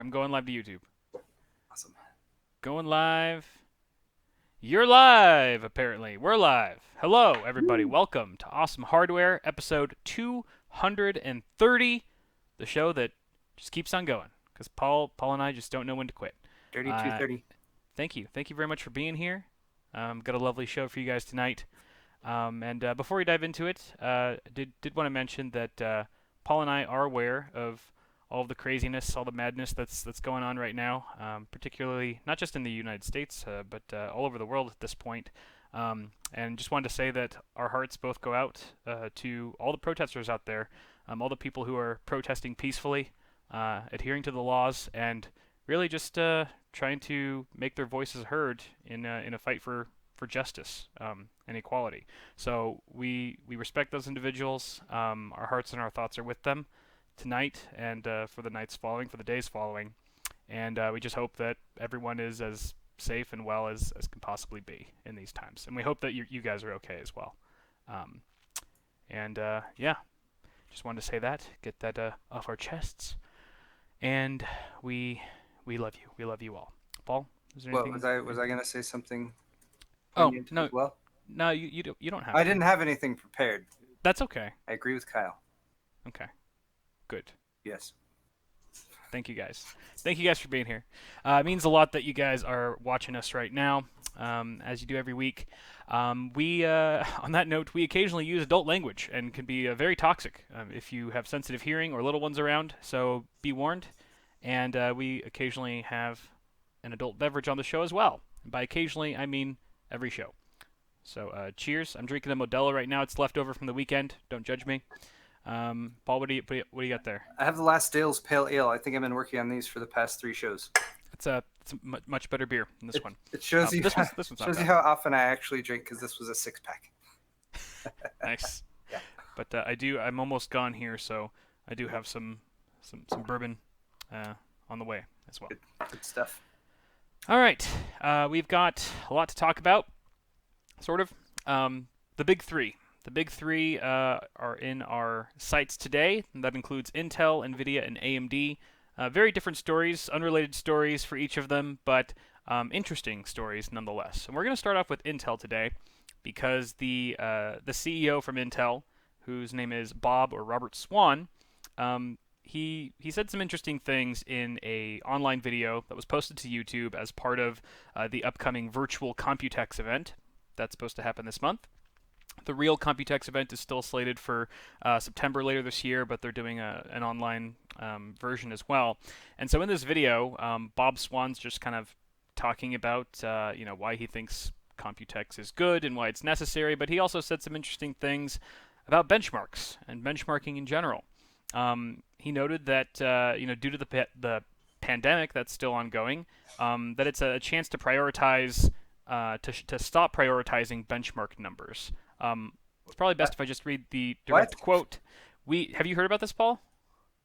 I'm going live to YouTube. Awesome. Going live. You're live, apparently. We're live. Hello, everybody. Woo. Welcome to Awesome Hardware, episode 230, the show that just keeps on going. Because Paul and I just don't know when to quit. Dirty Uh, 230. Thank you. Thank you very much for being here. Got a lovely show for you guys tonight. And before we dive into it, did want to mention that Paul and I are aware of all of the craziness, all the madness that's going on right now, particularly not just in the United States, but all over the world at this point. And just wanted to say that our hearts both go out to all the protesters out there, all the people who are protesting peacefully, adhering to the laws, and really just trying to make their voices heard in a fight for justice and equality. So we respect those individuals. Our hearts and our thoughts are with them tonight and for the nights following, for the days following. And we just hope that everyone is as safe and well as can possibly be in these times. And we hope that you guys are okay as well. Um, and yeah, just wanted to say that, get that off our chests. And we love you. We love you all. Paul, is there What anything? was I gonna say something Oh poignant no, as well? no, you don't have I to. didn't have anything prepared. That's okay. I agree with Kyle. Okay, good. Yes. Thank you guys. Thank you guys for being here. It means a lot that you guys are watching us right now, as you do every week. On that note, we occasionally use adult language and can be very toxic if you have sensitive hearing or little ones around. So be warned. And we occasionally have an adult beverage on the show as well. And by occasionally, I mean every show. So cheers. I'm drinking a Modelo right now. It's leftover from the weekend. Don't judge me. Paul, what do you got there? I have the Last Dale's Pale Ale. I think I've been working on these for the past 3 shows. It's a much better beer than this one. It shows you This one's not shows you bad. how often I actually drink because this was a 6-pack. Nice. Yeah. But I'm almost gone here, so I do have some bourbon on the way as well. Good stuff. All right, we've got a lot to talk about. Sort of. The big three. The big three are in our sights today. And that includes Intel, Nvidia, and AMD. Very different stories, unrelated stories for each of them, but interesting stories nonetheless. And we're going to start off with Intel today because the CEO from Intel, whose name is Bob or Robert Swann, he said some interesting things in a online video that was posted to YouTube as part of the upcoming virtual Computex event that's supposed to happen this month. The real Computex event is still slated for September later this year, but they're doing an online version as well. And so in this video, Bob Swann's just kind of talking about why he thinks Computex is good and why it's necessary, but he also said some interesting things about benchmarks and benchmarking in general. He noted that due to the pandemic that's still ongoing, that it's a chance to prioritize to stop prioritizing benchmark numbers. It's probably best if I just read the What? direct quote. Have you heard about this, Paul?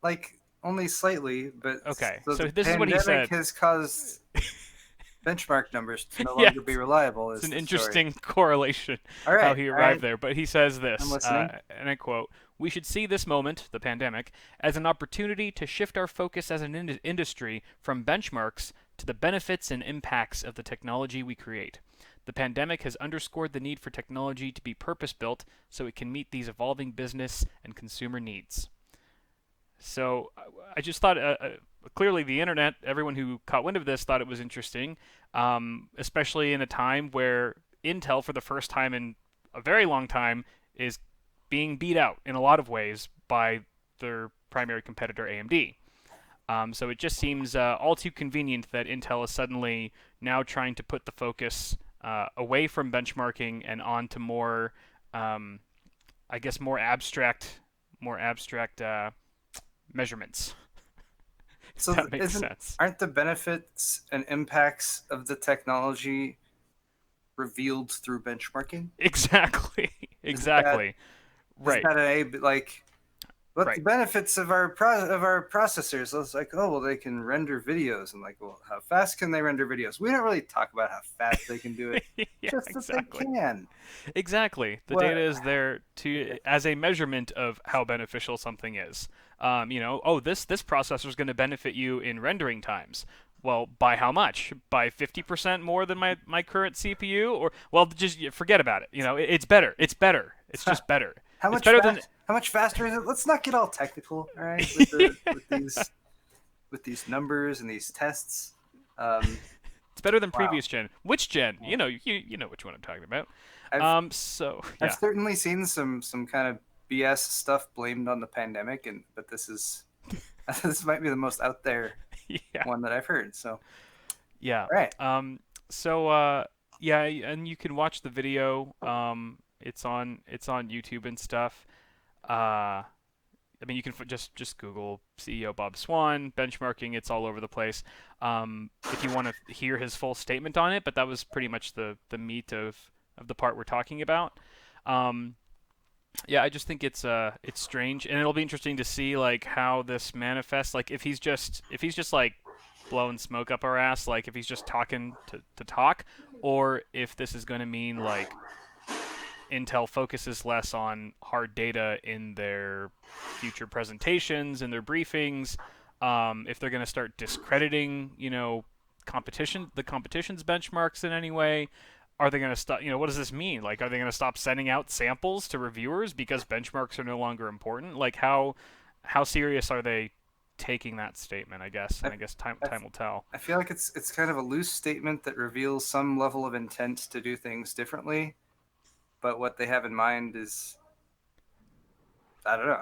Like only slightly, but Okay, so so the this is what he pandemic said. has caused benchmark numbers to no Yeah, longer be reliable. it's Is an the story? interesting correlation All how right, he all arrived right. there. But he says I'm this, listening. and I quote: "We should see this moment, the pandemic, as an opportunity to shift our focus as an industry from benchmarks to the benefits and impacts of the technology we create. The pandemic has underscored the need for technology to be purpose-built so it can meet these evolving business and consumer needs." So I just thought, clearly the internet, everyone who caught wind of this thought it was interesting, especially in a time where Intel, for the first time in a very long time, is being beat out in a lot of ways by their primary competitor, AMD. So it just seems all too convenient that Intel is suddenly now trying to put the focus away from benchmarking and onto more, I guess, more abstract measurements. If So that makes isn't sense. aren't the benefits and impacts of the technology revealed through benchmarking? Exactly. Isn't that Exactly. isn't Right. that like what the Right. benefits of our processors? It's like, oh well, they can render videos, and like, well, how fast can they render videos? We don't really talk about how fast they can do it, Yeah. just that they Exactly. can. Exactly. The What? data is there to as a measurement of how beneficial something is. Oh, this processor is going to benefit you in rendering times. Well, by how much? By 50% more than my current CPU? Or, well, just forget about it. It's better. It's better. It's just better. How It's much better than. fast? How much faster is it? Let's not get all technical, all right? With these numbers and these tests. It's better than Wow. previous gen. Which gen? You know which one I'm talking about. I've So I've yeah, certainly seen some kind of BS stuff blamed on the pandemic, but this is this might be the most out there yeah, one that I've heard. So, yeah. right. Um, so yeah, and you can watch the video. It's on YouTube and stuff. I mean, you can just Google CEO Bob Swann benchmarking. It's all over the place. If you want to hear his full statement on it, but that was pretty much the meat of the part we're talking about. Um, yeah, I just think it's strange, and it'll be interesting to see like how this manifests. Like if he's just like blowing smoke up our ass, like if he's just talking to talk, or if this is going to mean like Intel focuses less on hard data in their future presentations and their briefings. If they're going to start discrediting, the competition's benchmarks in any way, are they going to stop? What does this mean? Like, are they going to stop sending out samples to reviewers because benchmarks are no longer important? Like, how serious are they taking that statement? I guess, I, and I guess time I, time will tell. I feel like it's kind of a loose statement that reveals some level of intent to do things differently, but what they have in mind is I don't know.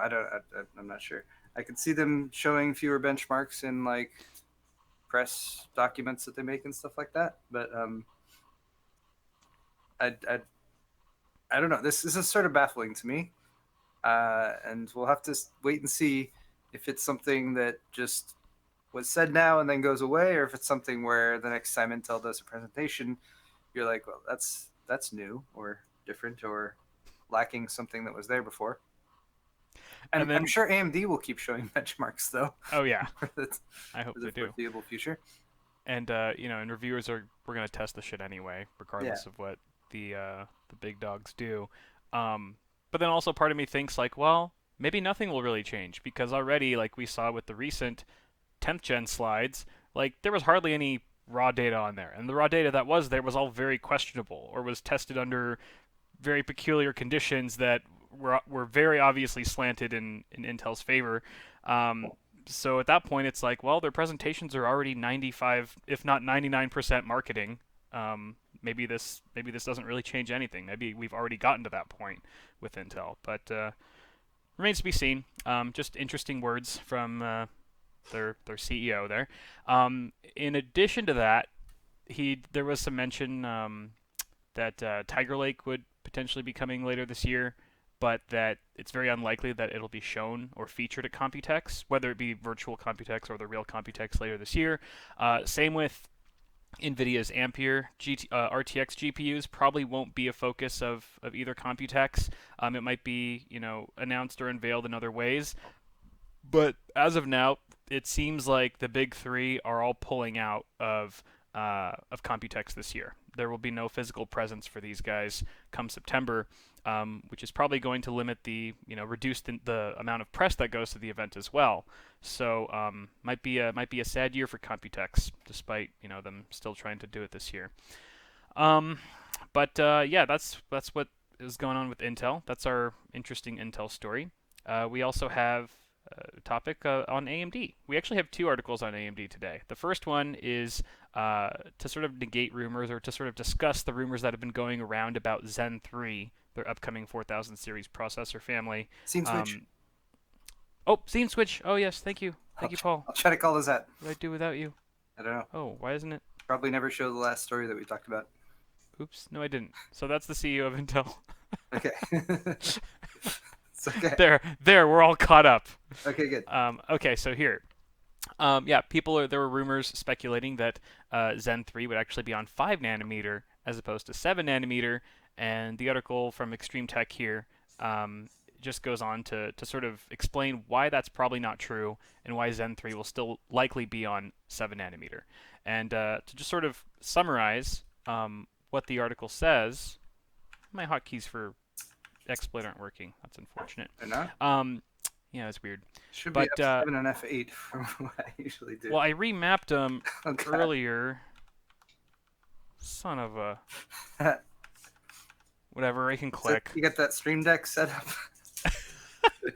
I'm not sure. I could see them showing fewer benchmarks in like press documents that they make and stuff like that. But I, I, I don't know. This is sort of baffling to me, and we'll have to wait and see if it's something that just was said now and then goes away, or if it's something where the next time Intel does a presentation, you're like, well, that's new or different or lacking something that was there before. And I'm then, sure AMD will keep showing benchmarks though oh yeah, for the, I hope for the they do. foreseeable future. And and reviewers we're gonna test the shit anyway, Yeah, regardless of what the big dogs do. But then also part of me thinks like, well, maybe nothing will really change because already, like we saw with the recent 10th gen slides, like there was hardly any raw data on there, and the raw data that was there was all very questionable or was tested under very peculiar conditions that were very obviously slanted in Intel's favor. Um, so at that point, it's like, well, their presentations are already 95, if not 99% marketing. Maybe this doesn't really change anything. Maybe we've already gotten to that point with Intel, but remains to be seen. Just interesting words from their CEO there. In addition to that, there was some mention that Tiger Lake would potentially be coming later this year, but that it's very unlikely that it'll be shown or featured at Computex, whether it be virtual Computex or the real Computex later this year. Same with Nvidia's Ampere RTX GPUs probably won't be a focus of either Computex. It might be announced or unveiled in other ways, but as of now, it seems like the big three are all pulling out of Computex this year. There will be no physical presence for these guys come September, which is probably going to limit reduce the amount of press that goes to the event as well. So might be a sad year for Computex, despite them still trying to do it this year. Um, but yeah, that's what is going on with Intel. That's our interesting Intel story. We also have a topic on AMD. We actually have two articles on AMD today. The first one is to sort of negate rumors or to sort of discuss the rumors that have been going around about Zen 3, their upcoming 4000 series processor family. scene switch. Um, oh, scene switch. Oh yes, thank you, I'll, thank you, Paul. I'll try to call this that. What would I do without you? I don't know. Oh, why isn't it? Probably never show the last story that we talked about. Oops, no, I didn't. So that's the CEO of Intel. Okay. It's okay. There, we're all caught up. Okay, good. Okay, so here, yeah, there were rumors speculating that Zen 3 would actually be on 5 nanometer as opposed to 7 nanometer, and the article from Extreme Tech here just goes on to sort of explain why that's probably not true and why Zen 3 will still likely be on 7 nanometer. And to just sort of summarize what the article says, my hotkeys for XSplit aren't working. That's unfortunate. They're not? Um, Yeah, it's weird. Should be But F7 and F8 from what I usually do. well, I remapped them Oh god. earlier. Son of a whatever. I can So click. you got that Stream Deck set up?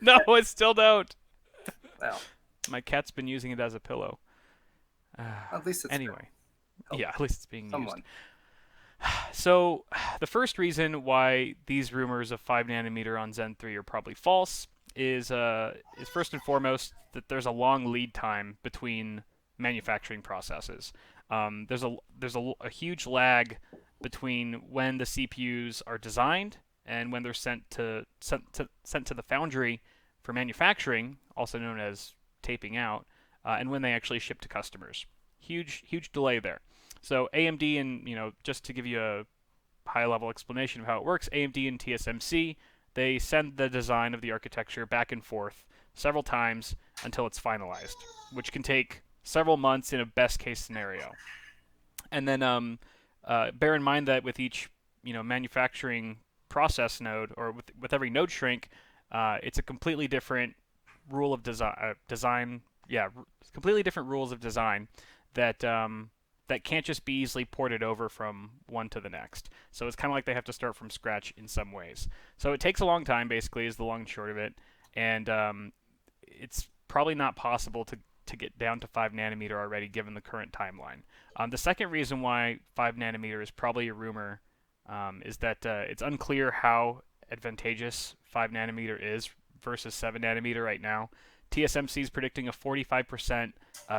No, I still don't. Well, My cat's been using it as a pillow. Uh, at least it's been anyway, yeah, helpful. at least it's being used. Someone. So, the first reason why these rumors of 5 nanometer on Zen 3 are probably false is first and foremost that there's a long lead time between manufacturing processes. There's a huge lag between when the CPUs are designed and when they're sent to the foundry for manufacturing, also known as taping out, and when they actually ship to customers. Huge delay there. So AMD and just to give you a high level explanation of how it works, AMD and TSMC they send the design of the architecture back and forth several times until it's finalized, which can take several months in a best case scenario. And then bear in mind that with each manufacturing process node or with every node shrink, it's a completely different rule of design. Yeah, completely different rules of design that that can't just be easily ported over from one to the next. So it's kind of like they have to start from scratch in some ways. So it takes a long time, basically, is the long and short of it, and it's probably not possible to get down to 5 nanometer already given the current timeline. The second reason why 5 nanometer is probably a rumor is that it's unclear how advantageous 5 nanometer is versus 7 nanometer right now. TSMC is predicting a 45%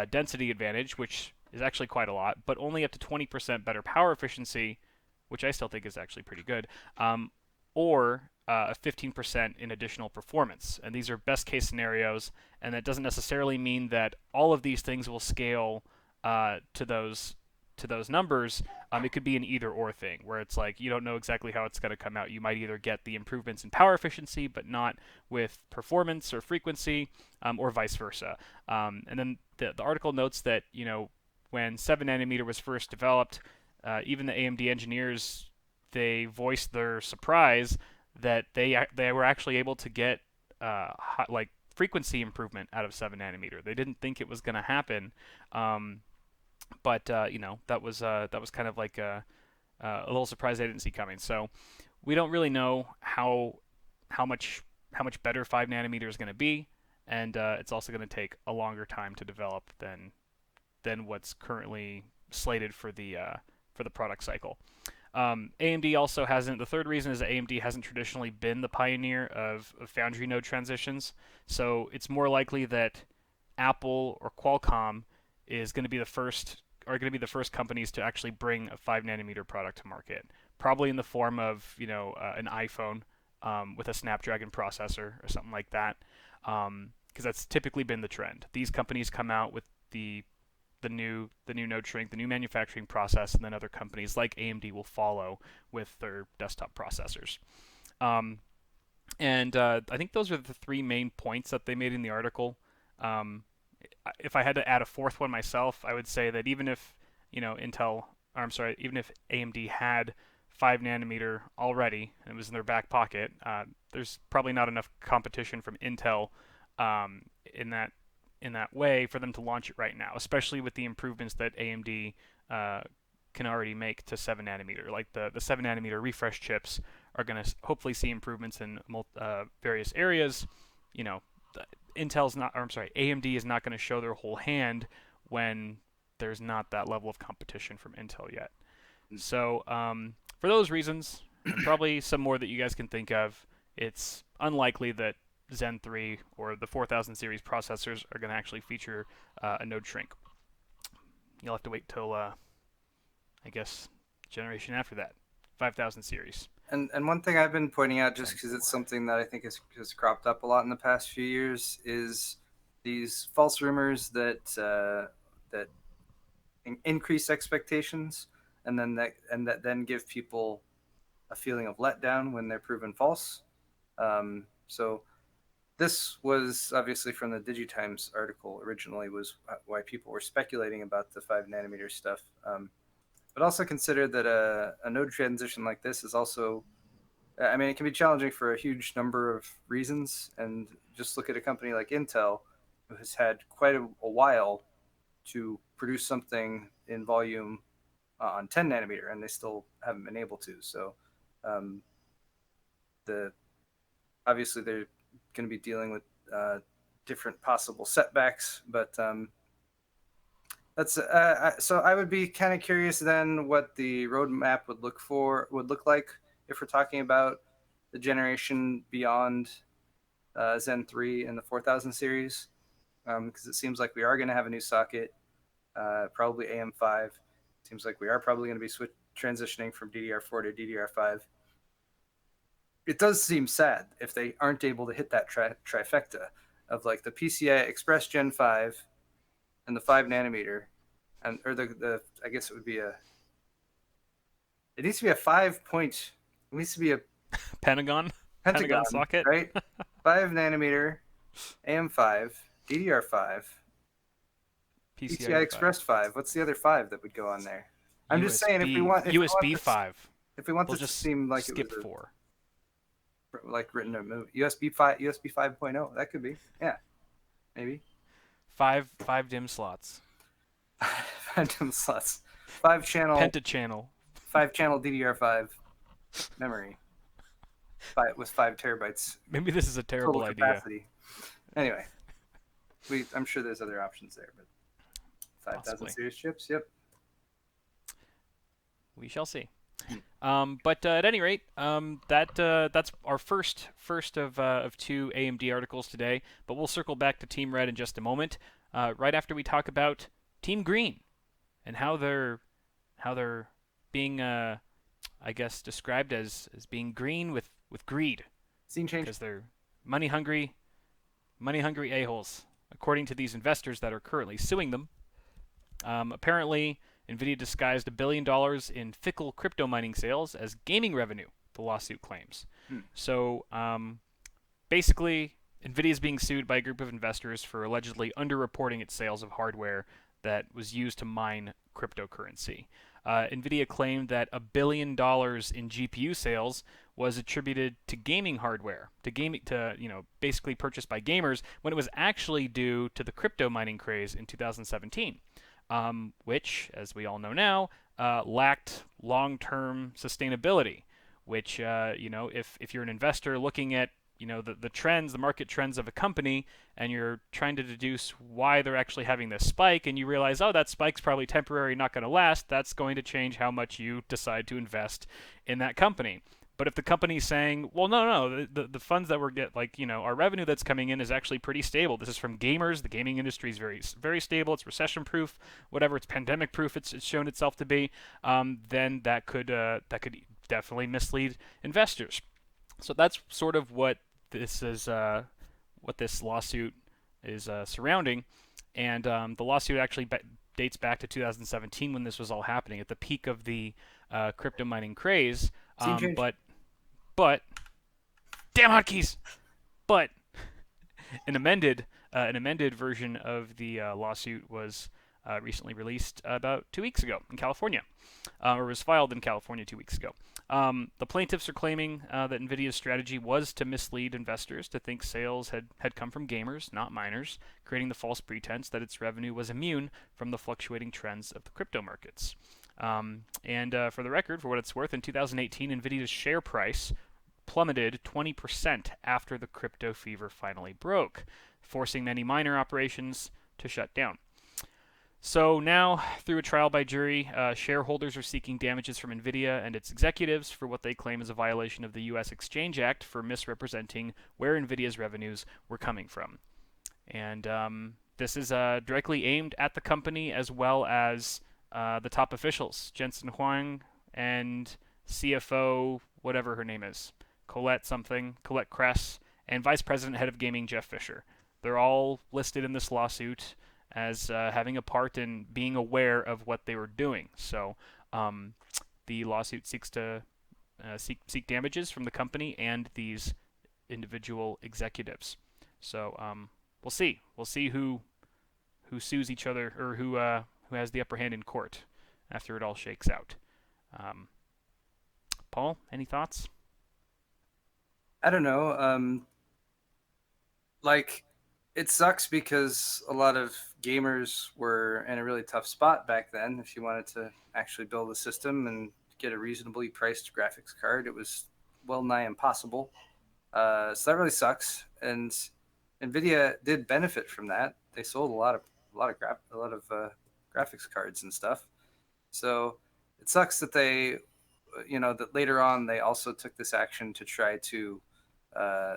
density advantage, which is actually quite a lot, but only up to 20% better power efficiency, which I still think is actually pretty good, or a 15% in additional performance. And these are best case scenarios, and that doesn't necessarily mean that all of these things will scale to those numbers. It could be an either or thing where it's like you don't know exactly how it's going to come out. You might either get the improvements in power efficiency, but not with performance or frequency, or vice versa. And then the article notes that when 7 nanometer was first developed, even the AMD engineers they voiced their surprise that they were actually able to get like frequency improvement out of 7 nanometer. They didn't think it was going to happen, but that was kind of like a little surprise they didn't see coming. So we don't really know how much better 5 nanometer is going to be, and it's also going to take a longer time to develop than what's currently slated for the product cycle. AMD also hasn't. The third reason is that AMD hasn't traditionally been the pioneer of foundry node transitions, so it's more likely that Apple or Qualcomm is going to be the first are going to be the first companies to actually bring a 5 nanometer product to market, probably in the form of an iPhone with a Snapdragon processor or something like that, because that's typically been the trend. These companies come out with the new node shrink, the new manufacturing process, and then other companies like AMD will follow with their desktop processors. Um, and I think those are the three main points that they made in the article. Um, if I had to add a fourth one myself, I would say that even if even if AMD had 5 nanometer already and it was in their back pocket, there's probably not enough competition from Intel in that way for them to launch it right now, especially with the improvements that AMD can already make to 7 nanometer. Like the 7 nanometer refresh chips are going to hopefully see improvements in various areas. You know, Intel's not, or I'm sorry, AMD is not going to show their whole hand when there's not that level of competition from Intel yet. So for those reasons, and probably some more that you guys can think of, it's unlikely that Zen 3 or the 4000 series processors are going to actually feature a node shrink. You'll have to wait till, I guess, generation after that, 5000 series. And one thing I've been pointing out, just because it's something that I think has cropped up a lot in the past few years, is these false rumors that increase expectations, and that then give people a feeling of letdown when they're proven false. So this was obviously from the DigiTimes article originally, was why people were speculating about the 5 nanometer stuff. But also consider that a node transition like this is also I mean, it can be challenging for a huge number of reasons. And just look at a company like Intel, who has had quite a while to produce something in volume on 10 nanometer, and they still haven't been able to. So, um, the obviously they're going to be dealing with different possible setbacks, but that's so I would be kind of curious then what the roadmap would look like if we're talking about the generation beyond Zen 3 and the 4000 series, because it seems like we are going to have a new socket, probably AM5. Seems like we are probably going to be transitioning from DDR4 to DDR5. It does seem sad if they aren't able to hit that trifecta of like the PCI Express Gen 5 and the 5 nanometer, and or the I guess it would be a it needs to be a 5 point, it needs to be a Pentagon, Pentagon pentagon, socket, right? 5 nanometer, AM5, DDR5, PCI PCIe 5, Express 5. What's the other 5 that would go on there? I'm just saying USB, USB this 5. if we want They'll this to just seem like it was skip 4. like written a movie, USB 5.0, that could be, yeah, maybe. Five DIMM slots. Phantom slots, 5 channel, Pentachannel. 5 channel DDR5 memory, with 5 terabytes Maybe this is a total terrible idea. capacity. Anyway, I'm sure there's other options there, but 5000 Possibly. series chips, yep. We shall see. But at any rate, that's our first of two AMD articles today. But we'll circle back to Team Red in just a moment, right after we talk about Team Green and how they're being, I guess, described as being green with greed Scene change. because they're money hungry a-holes, according to these investors that are currently suing them. Apparently, Nvidia disguised $1 billion in fickle crypto mining sales as gaming revenue, the lawsuit claims. So basically, Nvidia is being sued by a group of investors for allegedly underreporting its sales of hardware that was used to mine cryptocurrency. Nvidia claimed that $1 billion in GPU sales was attributed to gaming hardware, to basically purchased by gamers, when it was actually due to the crypto mining craze in 2017. Which, as we all know now, lacked long-term sustainability. Which, if you're an investor looking at the trends, the market trends of a company, and you're trying to deduce why they're actually having this spike, and you realize, oh, that spike's probably temporary, not going to last, that's going to change how much you decide to invest in that company. But if the company's saying, well, no, the funds that we're our revenue that's coming in is actually pretty stable. This is from gamers. The gaming industry is very, very stable. It's recession proof, whatever. It's pandemic proof. It's shown itself to be. Then that could definitely mislead investors. So that's sort of what this lawsuit is surrounding, and the lawsuit actually dates back to 2017 when this was all happening at the peak of the crypto mining craze. Scene change. But damn hotkeys! But an amended version of the lawsuit was recently released about 2 weeks ago in California, or was filed in California 2 weeks ago. The plaintiffs are claiming that Nvidia's strategy was to mislead investors to think sales had come from gamers, not miners, creating the false pretense that its revenue was immune from the fluctuating trends of the crypto markets. And for the record, for what it's worth, in 2018, Nvidia's share price plummeted 20% after the crypto fever finally broke, forcing many miner operations to shut down. So now, through a trial by jury, shareholders are seeking damages from Nvidia and its executives for what they claim is a violation of the U.S. Exchange Act for misrepresenting where Nvidia's revenues were coming from. And this is directly aimed at the company as well as the top officials, Jensen Huang and CFO, whatever her name is, Colette Kress, and Vice President, Head of Gaming, Jeff Fisher. They're all listed in this lawsuit as having a part in being aware of what they were doing. So the lawsuit seeks to seek damages from the company and these individual executives. So we'll see. We'll see who sues each other, or who has the upper hand in court after it all shakes out. Paul, any thoughts? I don't know. Like, it sucks because a lot of gamers were in a really tough spot back then. If you wanted to actually build a system and get a reasonably priced graphics card, it was well nigh impossible. So that really sucks. And Nvidia did benefit from that. They sold a lot of graphics cards and stuff. So it sucks that that later on they also took this action to try to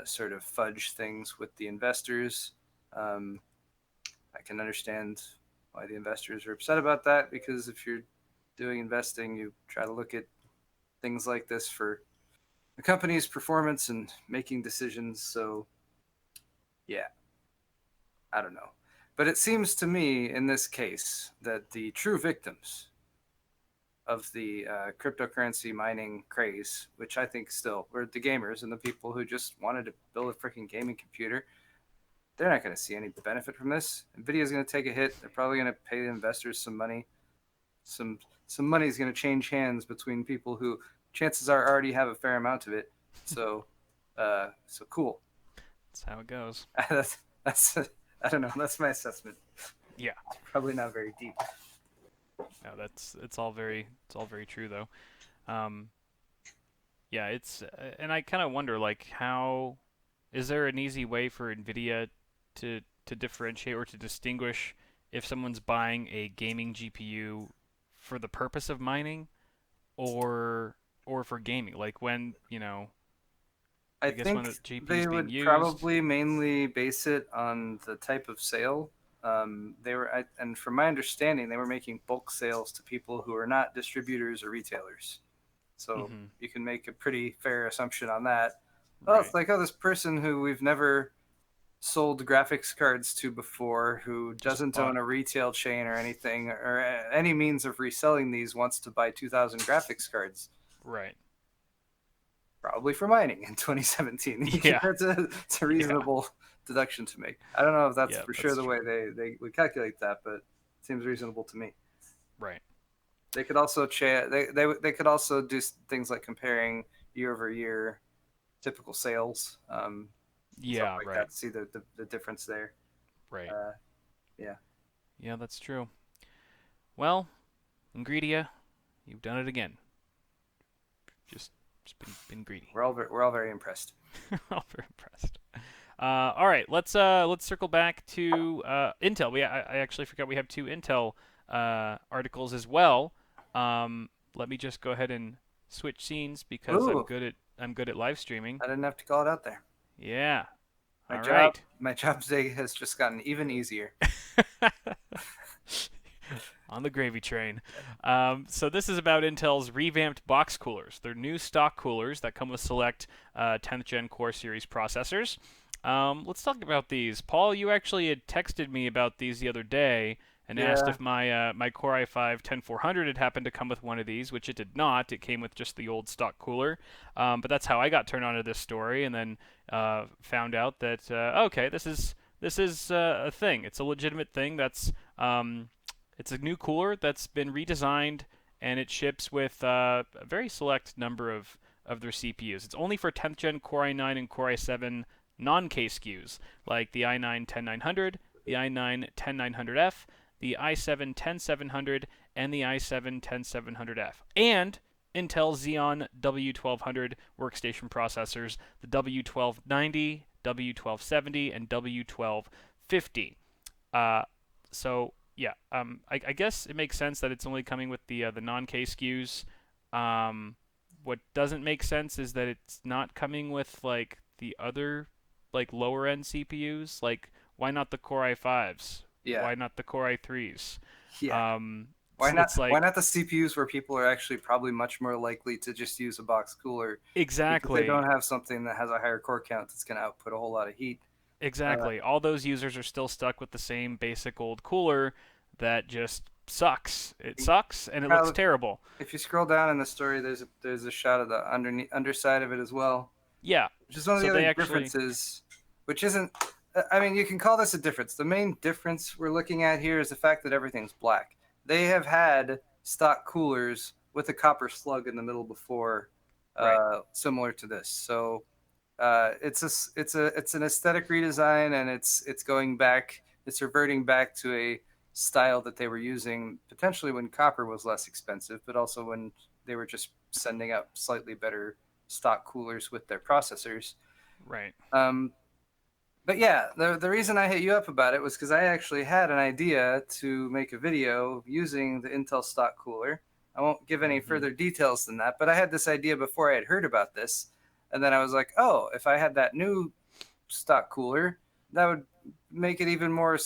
sort of fudge things with the investors. Um, I can understand why the investors are upset about that, because if you're doing investing, you try to look at things like this for the company's performance and making decisions. So, yeah, I don't know. But it seems to me in this case that the true victims of the cryptocurrency mining craze, which I think still were the gamers and the people who just wanted to build a freaking gaming computer. They're not going to see any benefit from this. Nvidia is going to take a hit. They're probably going to pay the investors some money. Some some money is going to change hands between people who chances are already have a fair amount of it. So, so cool. That's how it goes. That's I don't know. That's my assessment. Yeah. It's probably not very deep. No, that's it's all very true though. Um, yeah, it's and I kind of wonder like how is there an easy way for Nvidia to differentiate or to distinguish if someone's buying a gaming GPU for the purpose of mining or for gaming? Like when, I I guess when think the GPU is they being would used. probably mainly base it on the type of sale. And from my understanding, they were making bulk sales to people who are not distributors or retailers. So Mm-hmm. you can make a pretty fair assumption on that. Oh, it's Right. like, oh, this person who we've never sold graphics cards to before, who Just doesn't bought. own a retail chain or anything, or any means of reselling these, wants to buy 2,000 graphics cards. Right. Probably for mining in 2017. Yeah. It's a Yeah. reasonable deduction to make. I don't know if that's Yeah, for sure that's the way true. they would calculate that, but it seems reasonable to me. Right. They could also they could also do things like comparing year over year typical sales, stuff Yeah, like right. that to see the difference there. Right. Uh, yeah, Yeah, that's true. Well, Ingredia, you've done it again. Just been greedy. we're all very impressed. I'm very impressed. All right, let's circle back to Intel. I actually forgot we have two Intel articles as well. Let me just go ahead and switch scenes because Ooh, I'm good at live streaming. I didn't have to call it out there. Yeah. My All job right. my job today has just gotten even easier. On the gravy train. So this is about Intel's revamped box coolers. They're new stock coolers that come with select 10th gen Core series processors. Let's talk about these. Paul, you actually had texted me about these the other day and asked Yeah, if my Core i5-10400 had happened to come with one of these, which it did not. It came with just the old stock cooler. But that's how I got turned on to this story, and then found out that okay, this is a thing. It's a legitimate thing. It's a new cooler that's been redesigned, and it ships with a very select number of their CPUs. It's only for 10th gen Core i9 and Core i7 non-K SKUs, like the i9-10900, the i9-10900F, the i7-10700, and the i7-10700F, and Intel Xeon W1200 workstation processors, the W1290, W1270, and W1250. Uh, so yeah, I guess it makes sense that it's only coming with the non-K SKUs. What doesn't make sense is that it's not coming with like the other like lower end CPUs. Like why not the Core i5s? yeah, Why not the Core i3s? yeah. Um, Why not? it's Why like not the CPUs where people are actually probably much more likely to just use a box cooler because they exactly don't have something that has a higher core count that's going to output a whole lot of heat. Uh, exactly all those users are still stuck with the same basic old cooler that just sucks. It sucks and it looks terrible. if you scroll down in the story, there's a shot of the underside of it as well, Yeah. which is one of So the other they actually differences. Which isn't. I mean, you can call this a difference. The main difference we're looking at here is the fact that everything's black. They have had stock coolers with a copper slug in the middle before, right. similar to this. So It's an aesthetic redesign, and it's going back. It's reverting back to a style that they were using potentially when copper was less expensive, but also when they were just sending out slightly better stock coolers with their processors. Right. Um, but yeah, the reason I hit you up about it was because I actually had an idea to make a video using the Intel stock cooler. I won't give any Hmm. further details than that, but I had this idea before I had heard about this. And then I was like, oh, if I had that new stock cooler, that would make it even more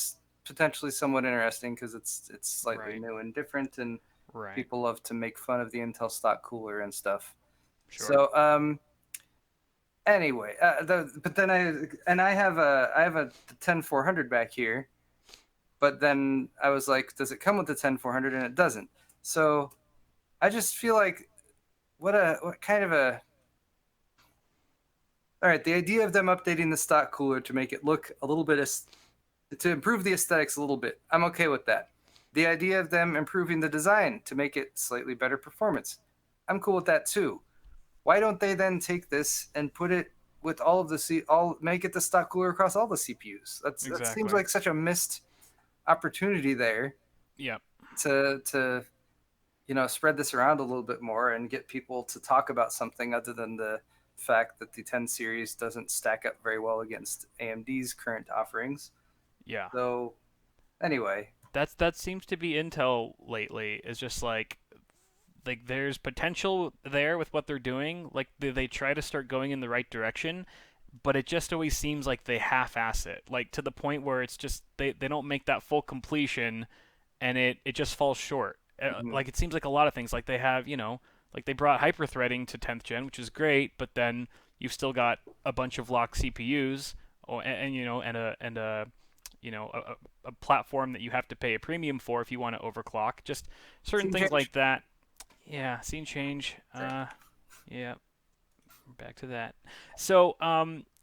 potentially somewhat interesting because it's slightly Right. new and different, and Right. people love to make fun of the Intel stock cooler and stuff. Sure. So anyway, but then I have a 10400 back here, but then I was like, does it come with the 10400? And it doesn't. So I just feel like what kind of a all right. The idea of them updating the stock cooler to make it look a little bit to improve the aesthetics a little bit, I'm okay with that. The idea of them improving the design to make it slightly better performance, I'm cool with that too. Why don't they then take this and put it with all of the all make it the stock cooler across all the CPUs? That seems Exactly. like such a missed opportunity there Yep. to spread this around a little bit more and get people to talk about something other than the fact that the 10 series doesn't stack up very well against AMD's current offerings. Yeah. So anyway, That seems to be Intel lately. Is just like there's potential there with what they're doing. Like they try to start going in the right direction, but it just always seems like they half-ass it. Like to the point where it's just they don't make that full completion, and it just falls short. mhm. Like it seems like a lot of things. Like they have like they brought hyper-threading to 10th gen, which is great, but then you've still got a bunch of locked CPUs, and a platform that you have to pay a premium for if you want to overclock. Just certain Scene things change. like that. Yeah, scene change. Yeah, back to that. So,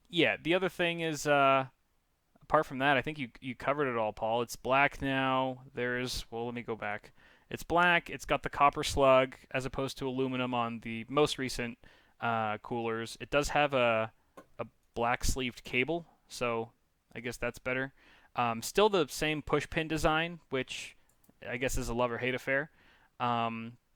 yeah, the other thing is, apart from that, I think you covered it all, Paul. It's black now. Well, let me go back. It's black. It's got the copper slug as opposed to aluminum on the most recent coolers. It does have a black sleeved cable, so I guess that's better. Still the same push pin design, which I guess is a love or hate affair.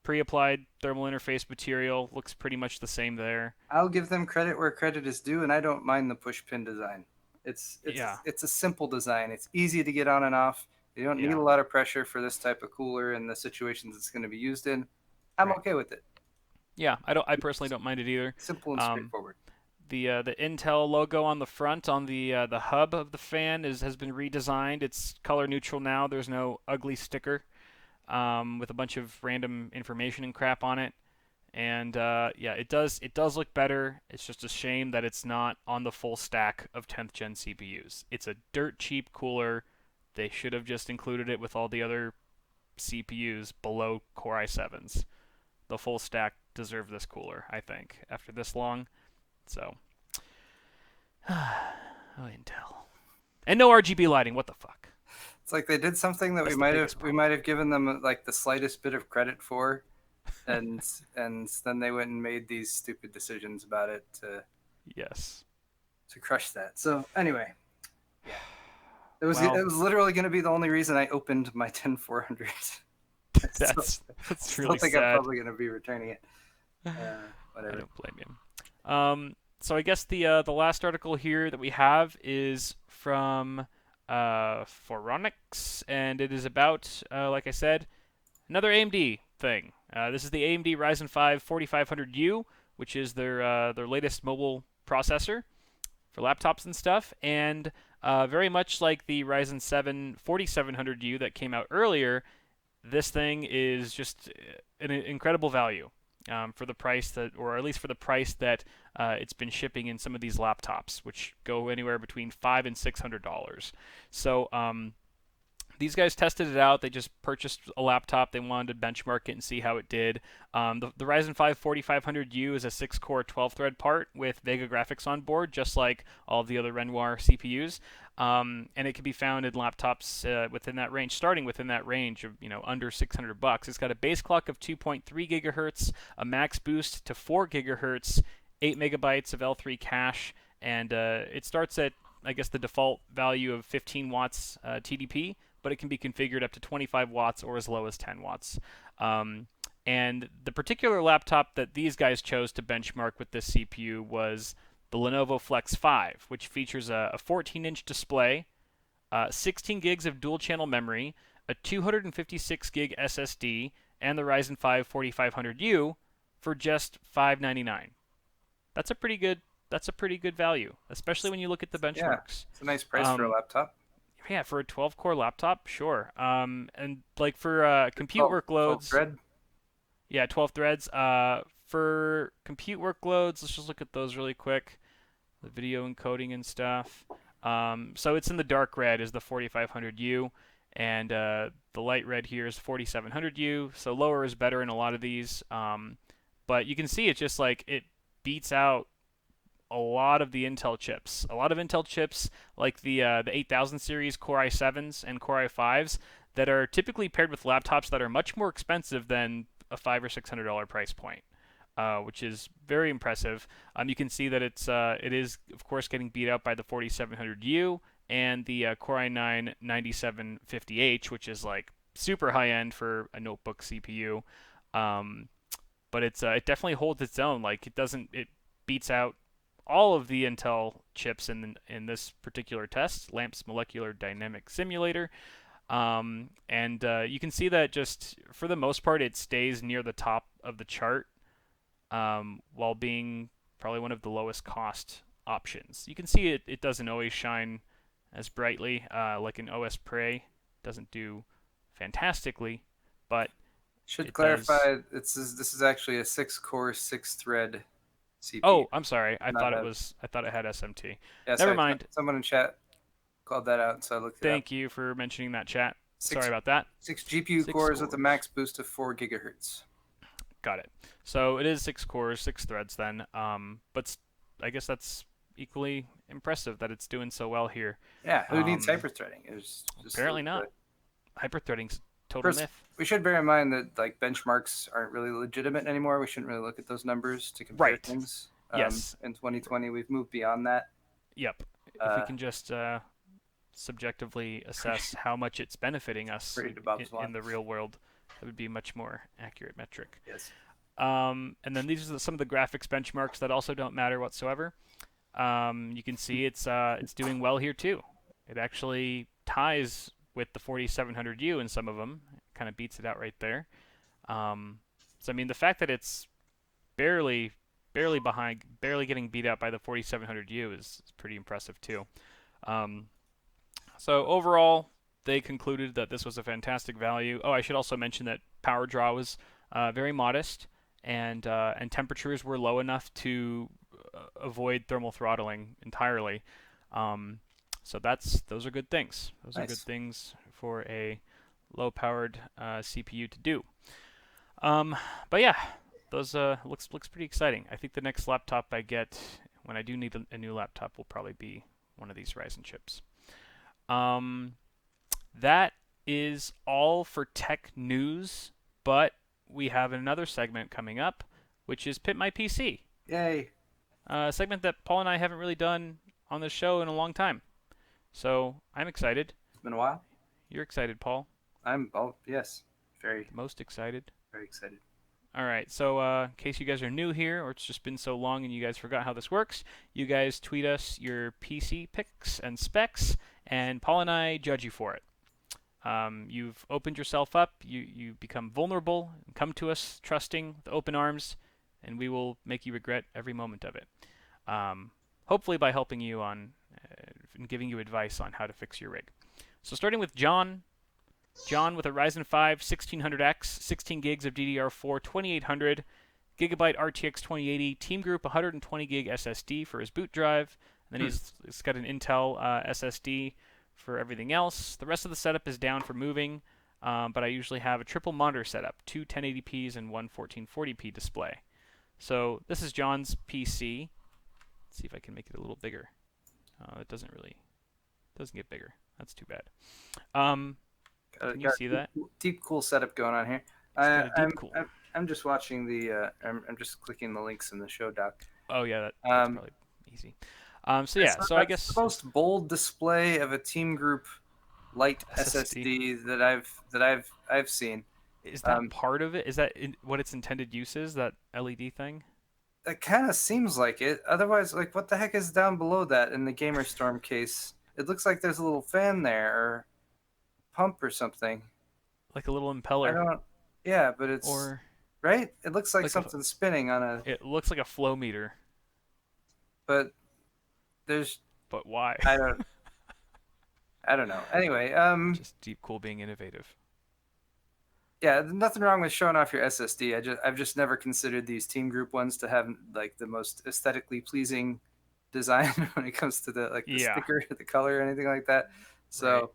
Pre-applied thermal interface material looks pretty much the same there. I'll give them credit where credit is due, and I don't mind the push pin design. Yeah, It's a simple design. It's easy to get on and off. You don't need yeah, a lot of pressure for this type of cooler and the situations it's going to be used in. I'm right. okay with it. Yeah, I personally don't mind it either. Simple and Um, straightforward. the Intel logo on the front on the hub of the fan has been redesigned. It's color neutral now. There's no ugly sticker with a bunch of random information and crap on it. And yeah, it does look better. It's just a shame that it's not on the full stack of 10th gen CPUs. It's a dirt cheap cooler. They should have just included it with all the other CPUs below Core i7s. The full stack deserve this cooler, I think, after this long. So, oh, Intel. And no RGB lighting. What the fuck? It's like they did something that That's the biggest we problem. might have given them like the slightest bit of credit for, and then they went and made these stupid decisions about it Yes. to crush that. So anyway, yeah, it Well, was literally going to be the only reason I opened my 10400. So I that's still really think I'm sad. probably going to be returning it. I Whatever. don't blame you. So I guess the last article here that we have is from Phoronix, and it is about, like I said, another AMD thing. This is the AMD Ryzen 5 4500U, which is their latest mobile processor for laptops and stuff, and very much like the Ryzen 7 4700U that came out earlier, this thing is just an incredible value for the price that, or at least for the price that it's been shipping in some of these laptops, which go anywhere between $500 and $600. So these guys tested it out. They just purchased a laptop. They wanted to benchmark it and see how it did. The Ryzen 5 4500U is a 6-core 12-thread part with Vega graphics on board, just like all of the other Renoir CPUs. And it can be found in laptops within that range, starting within that range of under $600. It's got a base clock of 2.3 gigahertz, a max boost to 4 gigahertz, 8 megabytes of L3 cache, and it starts at, I guess, the default value of 15 watts TDP, but it can be configured up to 25 watts or as low as 10 watts. Um, and the particular laptop that these guys chose to benchmark with this CPU was the Lenovo Flex 5, which features a 14-inch display, 16 gigs of dual-channel memory, a 256 gig SSD, and the Ryzen 5 4500U for just $599. That's a pretty good. That's a pretty good value, especially when you look at the Yeah, benchmarks. it's a nice price for a Um, laptop. yeah, for a 12-core laptop, sure. And like for compute 12 workloads, thread. yeah, 12 threads. For compute workloads, let's just look at those really quick. The video encoding and stuff. So it's in the dark red is the 4500U, and the light red here is 4700U. So lower is better in a lot of these. But you can see it's just like it beats out a lot of the Intel chips. A lot of Intel chips, like the 8000 series Core i7s and Core i5s, that are typically paired with laptops that are much more expensive than a $500 or $600 price point, which is very impressive. You can see that it is of course getting beat out by the 4700U and the Core i9 9750H, which is like super high end for a notebook CPU. Um, but it definitely holds its own. Like it beats out all of the Intel chips in this particular test, Lamps Molecular Dynamic Simulator. And you can see that just for the most part, it stays near the top of the chart, while being probably one of the lowest cost options. You can see it doesn't always shine as brightly, like an OS Prey doesn't do fantastically, but Should it does. clarify, this is actually a 6-core, 6-thread CPU, Oh, I'm sorry. not a. I thought it had SMT. Yeah, Never sorry. mind. Someone in chat called that out, so I looked it up. Thank you for mentioning that, chat. Sorry Six about that. six GPU Six cores with a cores. max boost of 4 gigahertz. Got it. So it is 6 cores, 6 threads then. But I guess that's equally impressive that it's doing so well here. Yeah, who needs Um, hyperthreading? It's just Apparently not. Hyperthreading's a of total course, myth. we should bear in mind that like benchmarks aren't really legitimate anymore. We shouldn't really look at those numbers to compare Right. things. Yes. In 2020, we've moved beyond that. Yep. If we Uh, can just subjectively assess how much it's benefiting us Ready to Bob Swann. in the real world, that would be a much more accurate metric. Yes. And then these are some of the graphics benchmarks that also don't matter whatsoever. You can see it's doing well here too. It actually ties with the 4700U in some of them. It kind of beats it out right there. So I mean, the fact that it's barely behind, barely getting beat out by the 4700U is pretty impressive too. Um, so overall, they concluded that this was a fantastic value. Oh, I should also mention that power draw was very modest, and temperatures were low enough to avoid thermal throttling entirely. Um, so those are good things. Those are good Nice. things for a low-powered CPU to do. Um, but yeah, those looks pretty exciting. I think the next laptop I get when I do need a new laptop will probably be one of these Ryzen chips. Um, that is all for tech news, but we have another segment coming up, which is Pit My PC, Yay. a segment that Paul and I haven't really done on the show in a long time. So I'm excited. It's been a while. You're excited, Paul. Yes. Very, The most excited. very excited. All right. So in case you guys are new here, or it's just been so long and you guys forgot how this works, you guys tweet us your PC pics and specs, and Paul and I judge you for it. You've opened yourself up, you become vulnerable, and come to us trusting with open arms, and we will make you regret every moment of it. Hopefully by helping you on and giving you advice on how to fix your rig. So starting with John. John with a Ryzen 5 1600X, 16 gigs of DDR4, 2800, Gigabyte RTX 2080, Team Group 120 gig SSD for his boot drive. And then he's got an Intel SSD for everything else. The rest of the setup is down for moving, but I usually have a triple monitor setup, two 1080p's and one 1440p display. So this is John's PC. Let's see if I can make it a little bigger. It doesn't get bigger. That's too bad. Can you see that? Deep cool setup going on here. It's got a deep cool. I'm just watching the. I'm just clicking the links in the show doc. Oh yeah, that's probably easy. So yeah, so I That's the guess most bold display of a Team Group Light SSD. SSD that I've seen. Is that Um, part of it? Is that what its intended use is? That LED thing? that kind of seems like it. Otherwise, like, what the heck is down below that in the Gamer Storm case? It looks like there's a little fan there or pump or something. Like a little I impeller, don't. Yeah, but it's or right. It looks like like a? something spinning on a. It looks like a flow meter, But there's. but why? I don't. I don't know. Anyway, Just deep cool being innovative. yeah, nothing wrong with showing off your SSD. I've just never considered these Team Group ones to have like the most aesthetically pleasing design when it comes to the Yeah. sticker, the color, or anything like that. Right. So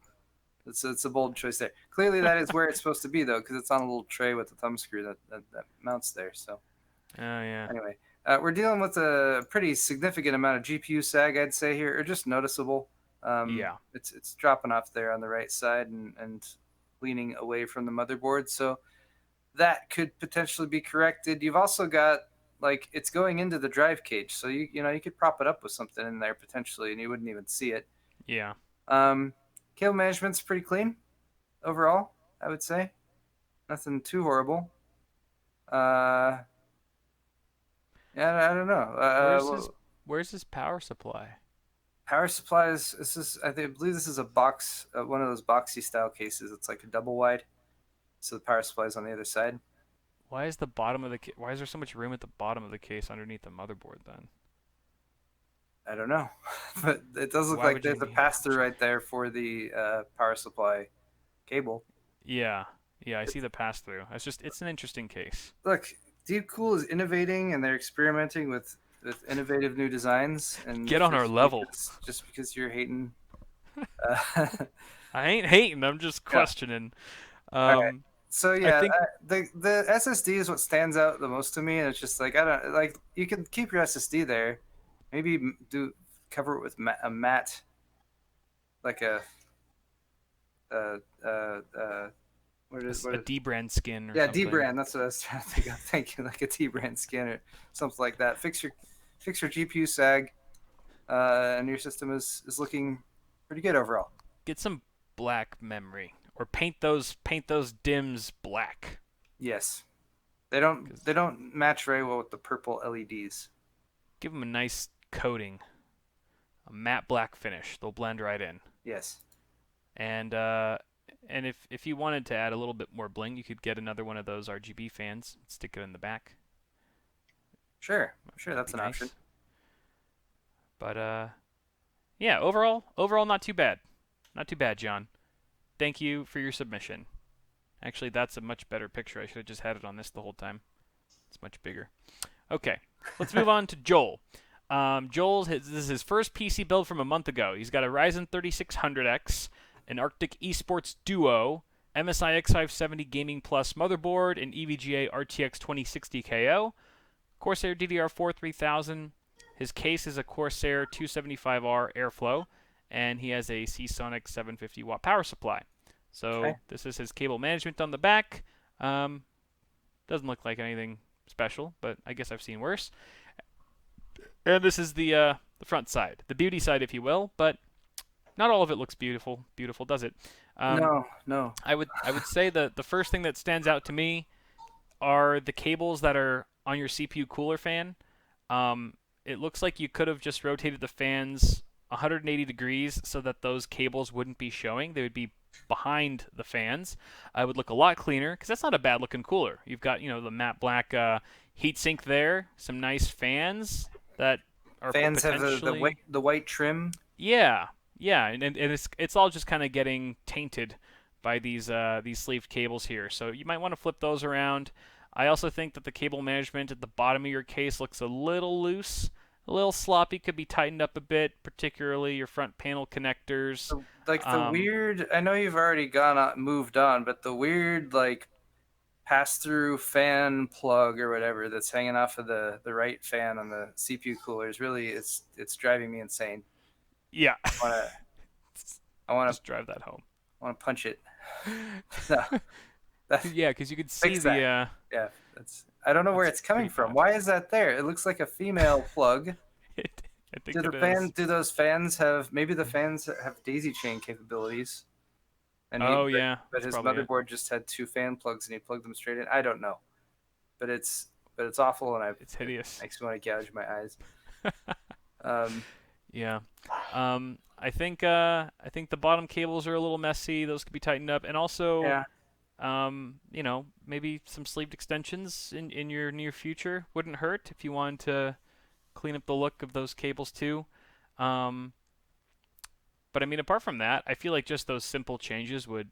it's a bold choice there. Clearly, that is where it's supposed to be though, because it's on a little tray with a thumb screw that mounts there. So Oh yeah. anyway, we're dealing with a pretty significant amount of GPU sag, I'd say here, or just noticeable. Yeah. It's dropping off there on the right side and leaning away from the motherboard. So that could potentially be corrected. You've also got like it's going into the drive cage, so you could prop it up with something in there potentially, and you wouldn't even see it. Yeah. Um, Cable management's pretty clean overall, I would say. Nothing too horrible. Uh, yeah, I don't know. Where's his Where's his power supply? Power supplies. This is I believe this is a box, one of those boxy style cases. It's like a double wide, so the power supply is on the other side. Why is the bottom of the Why is there so much room at the bottom of the case underneath the motherboard then? I don't know, but it does look Why like would you there's a need that pass through much? right there for the power supply cable. Yeah. Yeah, I see It's, the pass through. It's an interesting case. look, Deep Cool is innovating, and they're experimenting with innovative new designs. And Get on our level. just because you're hating, uh, I ain't hating, I'm just yeah. questioning. All right. Um So I yeah, think the SSD is what stands out the most to me, and it's just like I don't like you can keep your SSD there, maybe do cover it with a matte like uh uh uh what a is D brand skin or yeah, D something. brand. That's what I was trying to think of. Thank you, like a D brand scanner, something like that. Fix your GPU sag, and your system is looking pretty good overall. Get some black memory or paint those dims black. Yes, Cuz they don't match very well with the purple LEDs. give them a nice coating, a matte black finish. They'll blend right in. Yes, And if you wanted to add a little bit more bling, you could get another one of those RGB fans, stick it in the back. sure, That'd that's be an option. nice. But yeah, overall not too bad. Not too bad, John. Thank you for your submission. Actually, that's a much better picture. I should have just had it on this the whole time. It's much bigger. Okay, let's move on to Joel. This is his first PC build from a month ago. He's got a Ryzen 3600X, an Arctic Esports Duo, MSI X570 Gaming Plus motherboard, an EVGA RTX 2060 KO, Corsair DDR4 3000. His case is a Corsair 275R Airflow, and he has a Seasonic 750 watt power supply. Okay. So this is his cable management on the back. Um, doesn't look like anything special, but I guess I've seen worse. And this is the front side, the beauty side, if you will. But not all of it looks beautiful. Beautiful, does it? Um, No, no. I would say that the first thing that stands out to me are the cables that are on your CPU cooler fan. It looks like you could have just rotated the fans 180 degrees so that those cables wouldn't be showing. They would be behind the fans. It would look a lot cleaner because that's not a bad looking cooler. You've got the matte black heatsink there, some nice fans that are Fans have potentially the white trim. yeah, and it's all just kind of getting tainted by these sleeved cables here. So you might want to flip those around. I also think that the cable management at the bottom of your case looks a little loose, a little sloppy. Could be tightened up a bit, particularly your front panel connectors. Like the Um, weird. I know you've already gone on, moved on, but the weird like pass through fan plug or whatever that's hanging off of the right fan on the CPU cooler is really it's driving me insane. yeah, I wanna I wanna just drive that home. I wanna punch it. No, that Yeah, because you could see fix that. Yeah, that's. I don't know where that's it's coming pretty from. bad. Why is that there? It looks like a female plug. I think it is. Do those fans have, maybe the fans have daisy chain capabilities, and Oh but yeah, but that's his probably it. motherboard just had two fan plugs and he plugged them straight in. I don't know, but it's awful, and It's it hideous. makes me want to gouge my eyes. Um, Yeah. I think the bottom cables are a little messy. Those could be tightened up, and also, yeah, maybe some sleeved extensions in your near future wouldn't hurt if you wanted to clean up the look of those cables too. Um, but I mean, apart from that, I feel like just those simple changes would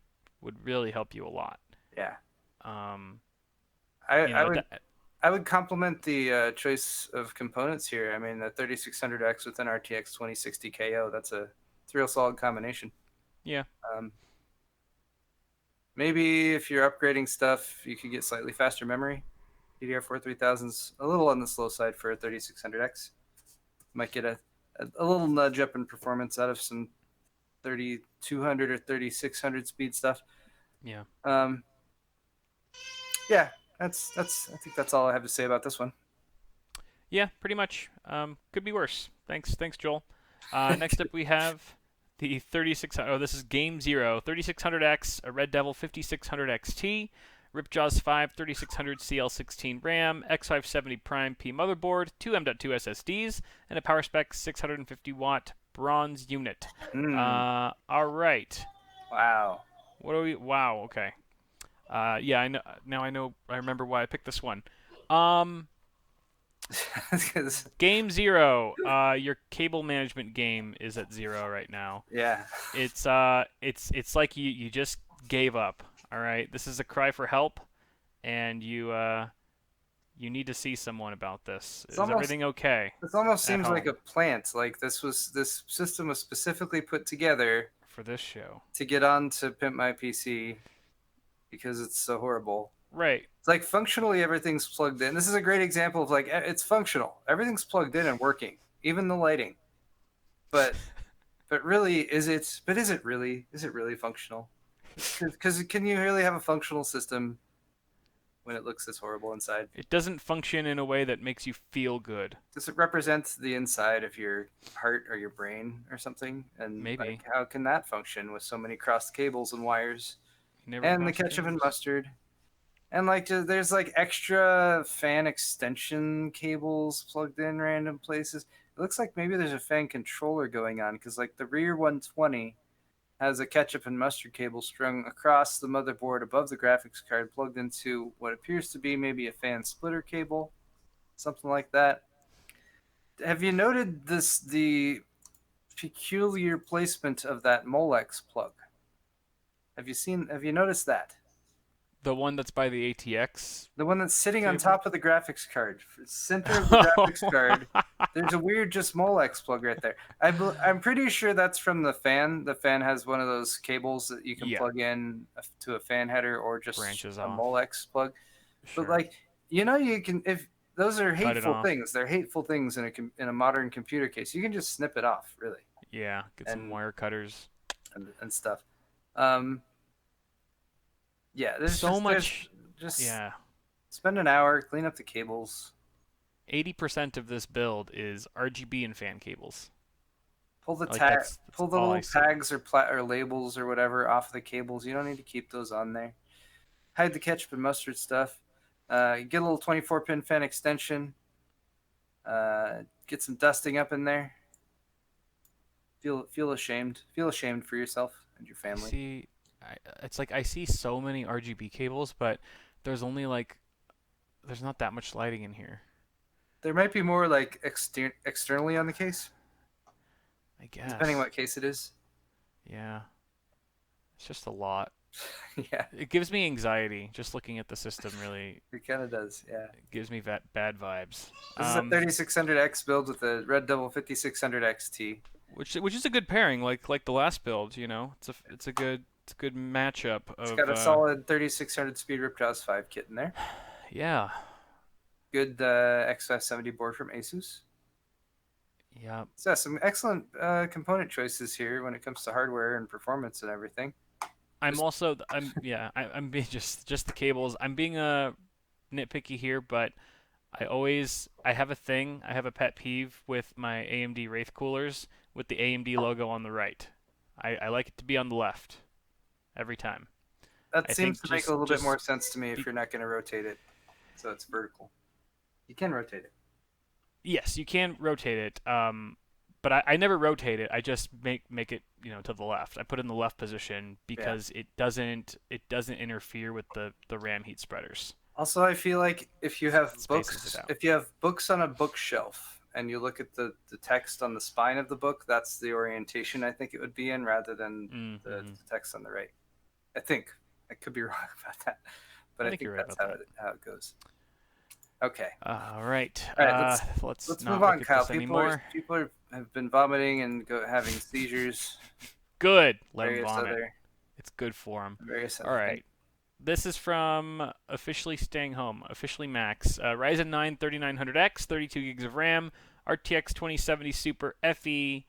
really help you a lot. yeah. Um, I you I know, would that, I would compliment the choice of components here. I mean, the 3600X with an RTX 2060 KO. It's a real solid combination. yeah, Um, Maybe if you're upgrading stuff, you could get slightly faster memory. DDR4 3000's a little on the slow side for a 3600X. Might get a little nudge up in performance out of some 3200 or 3600 speed stuff. yeah. Um, yeah, I think that's all I have to say about this one. Yeah, pretty much. Could be worse. Thanks, Joel. Next up, we have the 3600. Oh, this is Game Zero 3600X, a Red Devil 5600 XT, Ripjaws 5 3600 CL16 RAM, X570 Prime P motherboard, two M.2 SSDs, and a power spec 650 watt bronze unit. Hmm. All right. Wow. What are we? Wow. Okay. Yeah, I know. Now I know. I remember why I picked this one. Um, Game zero. Your cable management game is at zero right now. Yeah. It's like you just gave up. All right. This is a cry for help, and you need to see someone about this. It's Is almost everything okay This almost at seems like home a plant. Like this system was specifically put together for this show? to get on to Pimp My PC because it's so horrible. Right. It's like functionally everything's plugged in. This is a great example of like it's functional. Everything's plugged in and working, even the lighting. But really, is it? But is it really? Is it really functional? Because can you really have a functional system when it looks this horrible inside? It doesn't function in a way that makes you feel good. Does it represent the inside of your heart or your brain or something? And like, Maybe. how can that function with so many crossed cables and wires You never and the cross the ketchup and cables. mustard? And like, there's like extra fan extension cables plugged in random places. It looks like maybe there's a fan controller going on because like the rear 120 has a ketchup and mustard cable strung across the motherboard above the graphics card, plugged into what appears to be maybe a fan splitter cable, something like that. Have you noted the peculiar placement of that Molex plug? Have you noticed that? The one that's by the ATX The one that's sitting on cable. top of the graphics card, center of the graphics card. There's a weird just Molex plug right there. I'm pretty sure that's from the fan. The fan has one of those cables that you can Yeah. plug in to a fan header or just Branches a off. Molex plug. But Sure. like, you can, if those are Cut it hateful off. things. They're hateful things in a modern computer case. You can just snip it off, really, Yeah. Get some and wire cutters. and stuff. Um, yeah, So there's much. just Yeah. spend an hour, clean up the cables, 80% of this build is RGB and fan cables. Like that's pull the all I little see. tags or labels or whatever off the cables. You don't need to keep those on there. Hide the ketchup and mustard stuff. Get a little 24 pin fan extension. Get some dusting up in there. Feel ashamed. Feel ashamed for yourself and your I family. see. It's like I see so many RGB cables, but there's only like there's not that much lighting in here. There might be more like externally on the case, I depending guess. what case it is. Yeah. It's just a lot. Yeah, It gives me anxiety just looking at the system. Really, it kind of does. Yeah. it gives me bad vibes. This is a 3600X build with a Red Devil 5600 XT. Which is a good pairing, like the last build. You know, it's a good matchup It's of got a solid 3600 speed Ripjaws 5 kit in there. yeah, Good X570 board from Asus. yeah. So yeah, some excellent component choices here when it comes to hardware and performance and everything. I'm Just also I'm yeah I'm being just the cables. I'm being nitpicky here, but I have a thing, I have a pet peeve with my AMD Wraith coolers with the AMD logo on the right. I like it to be on the left every time. That I seems think to make a little bit just more sense to me if be, you're not going to rotate it, so it's vertical. You can rotate it. yes, you can rotate it. But I never rotate it. I just make it to the left. I put it in the left position Yeah. because it doesn't interfere with the RAM heat spreaders. Also, I feel like It spaces it out. if you have books on a bookshelf and you look at the text on the spine of the book, that's the orientation I think it would be in rather than Mm-hmm. the text on the right. I think. I could be wrong about that, but I I think think you're right that's about that. how it goes. Okay. All right. All right, Let's let's move not on, look at Kyle. this anymore. Have been vomiting and having seizures, Good. Let him various vomit. other It's good for him. various All other things. right. This is from Officially Staying Home, Officially Max. Ryzen 9 3900X, 32 gigs of RAM, RTX 2070 Super FE.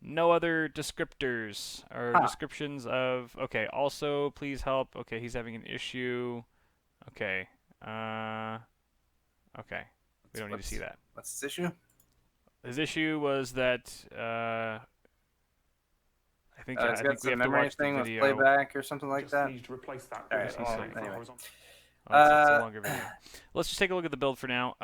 No other descriptors or Huh. descriptions of. Okay. Also, please help. Okay, he's having an issue. Okay. Uh. Okay. We don't need to see that. What's this issue? His issue was that It's I got think we some have to memory watch the thing with video. playback or something like Just that. need to replace that All with right. a He's Well, saying. for anyway. horizontal. Oh, it's a Uh, longer video. Let's just take a look at the build for now.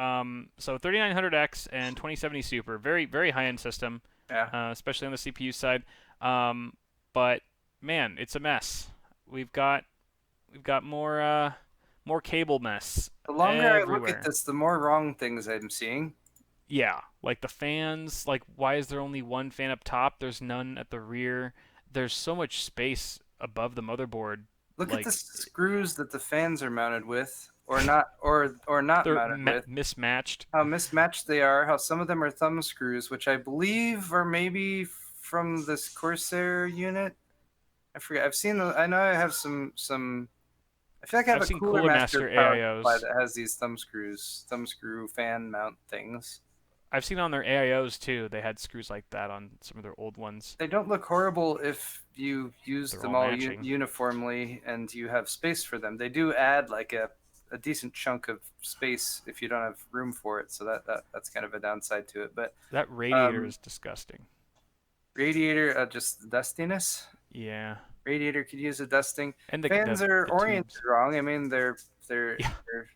So 3900X and 2070 Super, very high end system, yeah. especially on the CPU side. But man, it's a mess. We've got more cable mess The longer I look at everywhere. this, the more wrong things I'm seeing. Yeah, like the fans. Like, why is there only one fan up top? There's none at the rear. There's so much space above the motherboard. Look at the Like, screws that the fans are mounted with, or not they're mounted with. mismatched. How mismatched they are. How some of them are thumb screws, which I believe are maybe from this Corsair unit. I forget. I've seen. I know I have some. I feel like I have I've a seen Cooler Cooler Master Master power supply AIOs. that has these thumb screw fan mount things. I've seen on their AIOs too. They had screws like that on some of their old ones. They don't look horrible if you use They're them all all matching. uniformly and you have space for them. They do add like a decent chunk of space if you don't have room for it. So that's kind of a downside to it. But That radiator um, is disgusting. radiator, just dustiness. Yeah, Radiator could use a dusting. and Fans are the oriented tubes. wrong. I mean, they're, Yeah, they're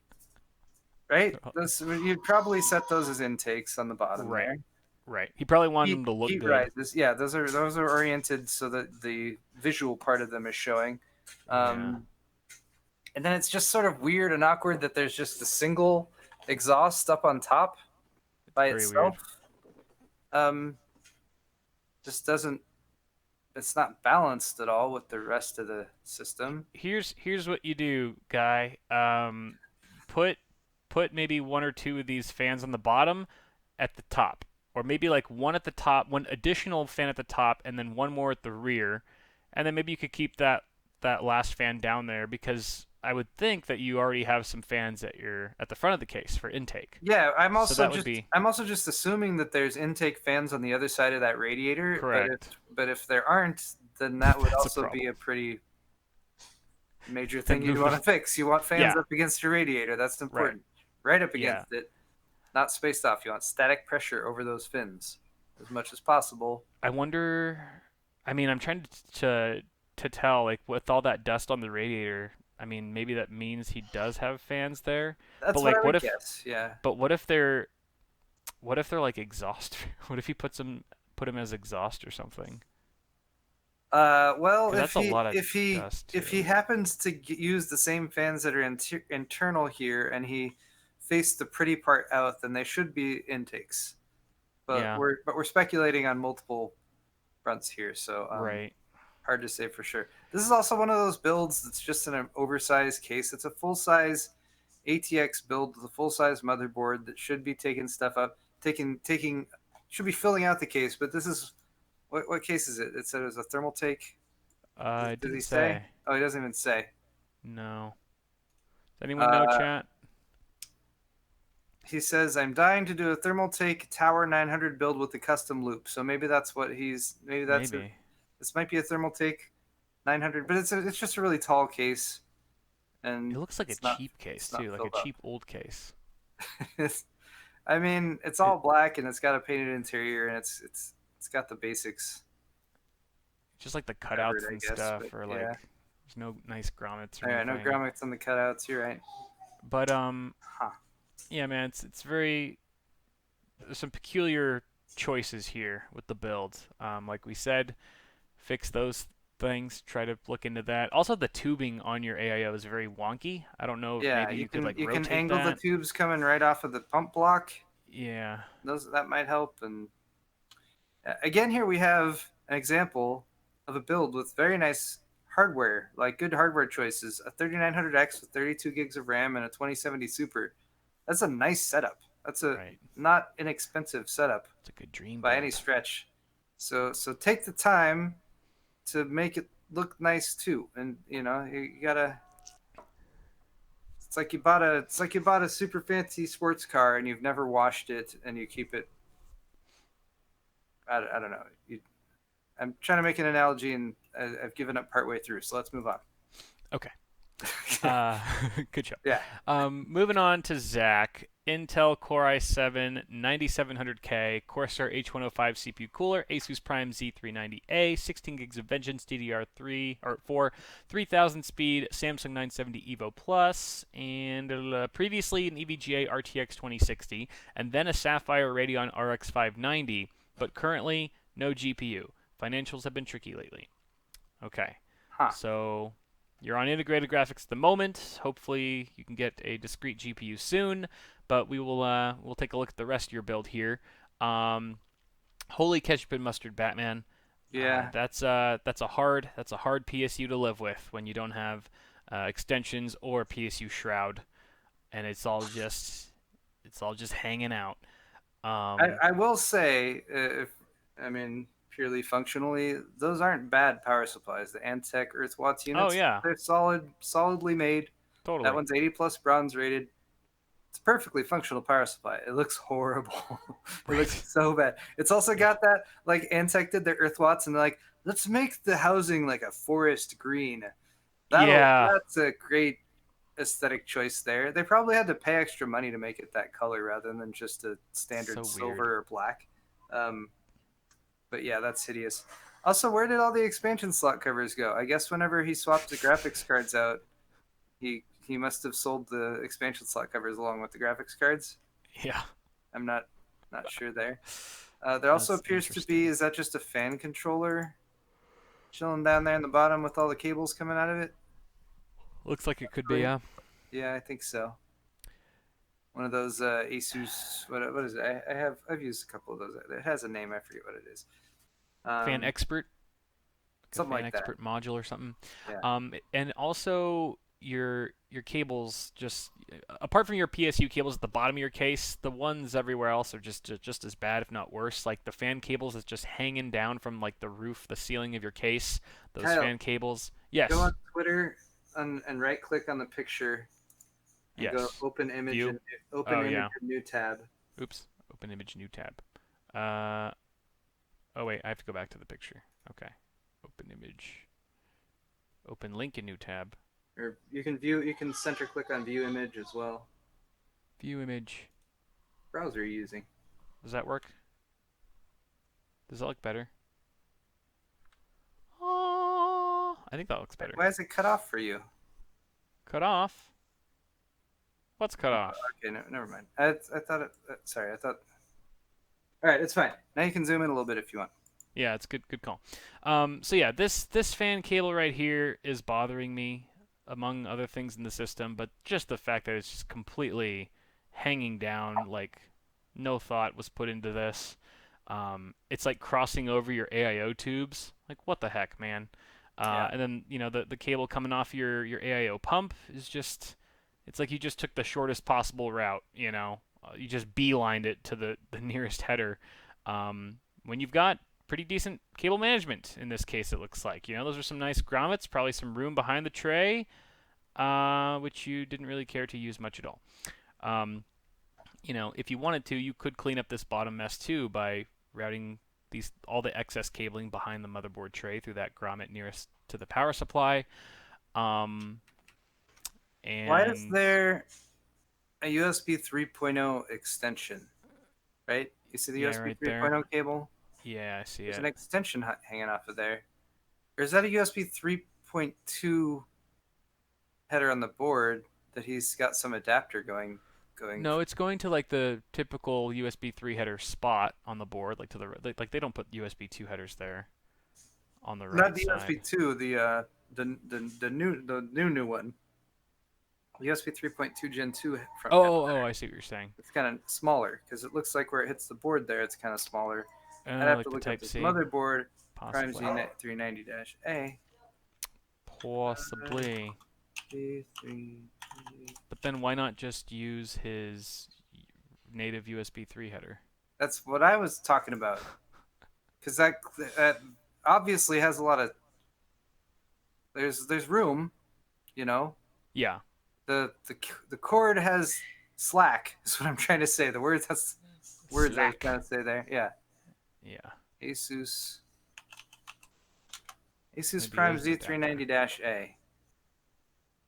right. they're all- Those you'd probably set those as intakes on the bottom right, there. right. He probably wanted them to look Heat good. rises. Yeah, those are oriented so that the visual part of them is showing. Yeah, Um, and then it's just sort of weird and awkward that there's just a single exhaust up on top it's by very weird. itself. Um, just doesn't. It's not balanced at all with the rest of the system. Here's what you do, guy. Put put maybe one or two of these fans on the bottom at the top, or maybe like one at the top, one additional fan at the top, and then one more at the rear, and then maybe you could keep that last fan down there because I would think that you already have some fans at the front of the case for intake. Yeah, So that would be I'm also just assuming that there's intake fans on the other side of that radiator. correct. But if there aren't, then that would That's a also be problem. a pretty major Then thing you'd move want to fix. You want fans yeah, up against your radiator. That's right. important. Right up Yeah. against it, not spaced off. You want static pressure over those fins as much as possible. I wonder. I mean, I'm trying to tell like with all that dust on the radiator. I mean, maybe that means he does have fans there. But That's what I like, would guess. Yeah. what if they're like exhaust? What if he put him as exhaust or something? Well, Because that's a lot of dust if he too. happens to use the same fans that are internal here, and he faced the pretty part out, then they should be intakes. But Yeah. we're speculating on multiple fronts here, so Right. hard to say for sure. This is also one of those builds that's just in an oversized case. It's a full size ATX build with a full size motherboard that should be taking stuff up, taking should be filling out the case. But this is what case is it? It said it was a thermal take. I Does he didn't say? say. Oh, he doesn't even say. No. Does anyone know, Uh, chat? he says, "I'm dying to do a thermal take Tower 900 build with the custom loop." So maybe that's what he's. Maybe that's it. Maybe. This might be a thermal take 900, but it's just a really tall case, It and looks like a it's not cheap case it's not too, like a filled up. cheap old case. I mean, it's It all black and it's got a painted interior and it's got the basics just like the covered, cutouts I and guess. But stuff, or yeah, like there's no nice grommets or all right, no anything. grommets on the cutouts. You're right. But Huh. yeah, man, it's very there's some peculiar choices here with the build. Like we said, fix those things. Try to look into that. Also, the tubing on your AIO is very wonky. I don't know if Yeah, maybe you could like you can rotate angle the that. tubes coming right off of the pump block. Yeah. Those that might help. And again, here we have an example of a build with very nice hardware, like good hardware choices. A 3900X with 32 gigs of RAM and a 2070 Super. That's a nice setup. That's a Right. not inexpensive setup It's a good dream by any build. stretch. So take the time to make it look nice too. And you gotta. It's like you bought a super fancy sports car and you've never washed it and you keep it. I don't know. I'm trying to make an analogy and I've given up partway through. So let's move on. Okay. Uh, good show. Yeah. Moving on to Zach. Intel Core i7 9700K, Corsair H105 CPU cooler, Asus Prime Z390A, 16 gigs of Vengeance DDR3 or 4, 3000 speed, Samsung 970 Evo Plus, and previously an EVGA RTX 2060, and then a Sapphire Radeon RX 590, but currently no GPU. Financials have been tricky lately. Okay, Huh. so you're on integrated graphics at the moment. Hopefully, you can get a discrete GPU soon. But we'll take a look at the rest of your build here. Um, Holy ketchup and mustard, Batman. Yeah. That's a hard PSU to live with when you don't have extensions or PSU shroud, and it's all just hanging out. Um, I will say, if I mean purely functionally, those aren't bad power supplies. The Antec Earth Watts oh units, yeah, they're solidly made. That totally. one's 80 plus bronze rated. It's a perfectly functional power supply. It looks horrible. It looks Right. so bad. It's also Yeah. got that like Antec did their Earth Watts, and they're like, let's make the housing like a forest green. Yeah. That's a great aesthetic choice there. They probably had to pay extra money to make it that color rather than just a standard So weird. silver or black. Um, but yeah, that's hideous. Also, where did all the expansion slot covers go? I guess whenever he swapped the graphics cards out, he must have sold the expansion slot covers along with the graphics cards. Yeah. I'm not sure there. There also That's appears to be, interesting. is that just a fan controller chilling down there in the bottom with all the cables coming out of it? Looks like it could be, Really? yeah. Yeah, I think so. One of those Asus. What is it? I've used a couple of those. It has a name. I forget what it is. Fan Um, expert, like a Something fan like that. expert module or something. Yeah. And also your cables just apart from your PSU cables at the bottom of your case, the ones everywhere else are just as bad, if not worse. Like the fan cables is just hanging down from like the roof, the ceiling of your case. Those Kyle, fan cables. go on Yes. Twitter and right click on the picture and go Yes. View. open Oh image yeah. and new tab. Oops. Open image new tab. Uh oh wait, I have to go back to the picture. Okay. Open image. Open link in new tab. Or you can center click on view image as well. View image. Browser are you using? Does that work? Does that look better? Oh, I think that looks better. Why is it cut off for you? Cut off? What's cut Oh, off? okay, no, never mind. I thought it. Sorry, I thought. All right, it's fine. Now you can zoom in a little bit if you want. Yeah, it's good call. So yeah, this fan cable right here is bothering me, among other things in the system, but just the fact that it's just completely hanging down, like no thought was put into this. It's like crossing over your AIO tubes. Like what the heck, man? Yeah. And then the cable coming off your AIO pump is just it's like you just took the shortest possible route. You just beelined it to the nearest header. When you've got pretty decent cable management in this case, it looks like. Those are some nice grommets, probably some room behind the tray, which you didn't really care to use much at all. Um, if you wanted to, you could clean up this bottom mess too by routing all the excess cabling behind the motherboard tray through that grommet nearest to the power supply. Um, Why does and there? a USB 3.0 extension, right? You see the Yeah, USB right there. 3.0 cable? Yeah, I see There's an it. extension hanging off of there. Or is that a USB 3.2 header on the board that he's got some adapter going? No, it's going to like the typical USB 3 header spot on the board, like to the like they don't put USB 2 headers there on the Not right the USB side. 2, the new one. USB 3.2 Gen 2 front panel. I see what you're saying. It's kind of smaller because it looks like where it hits the board there, it's kind of smaller. I'd have Like to the look up Type this C, motherboard, Prime possibly. Z390-A. Possibly. B3. But then why not just use his native USB 3 header? That's what I was talking about. Because that obviously has a lot of. There's room, you know. Yeah. The cord has slack. Is what I'm trying to say. The words has words I was Slack. trying to say there. Yeah. Yeah. Asus Maybe Prime it is an adapter. Z390-A.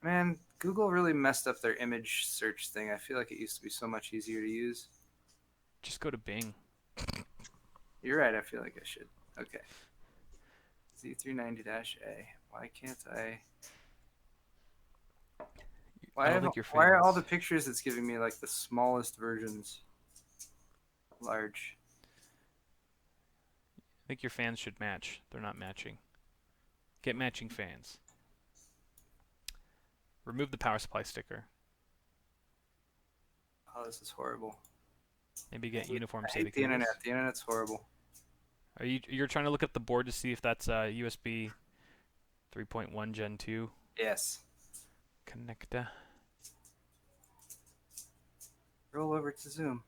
Man, Google really messed up their image search thing. I feel like it used to be so much easier to use. Just go to Bing. You're right. I feel like I should. Okay. Z390-A. Why can't I? I don't think your Why are all the fans. pictures it's giving me like the smallest versions? Large. I think your fans should match. They're not matching. Get matching fans. Remove the power supply sticker. Oh, this is horrible. Maybe get uniform I SATA hate the internet. cables. The internet's horrible. You're trying to look at the board to see if that's USB 3.1 Gen 2 Yes. connector? Roll over to Zoom.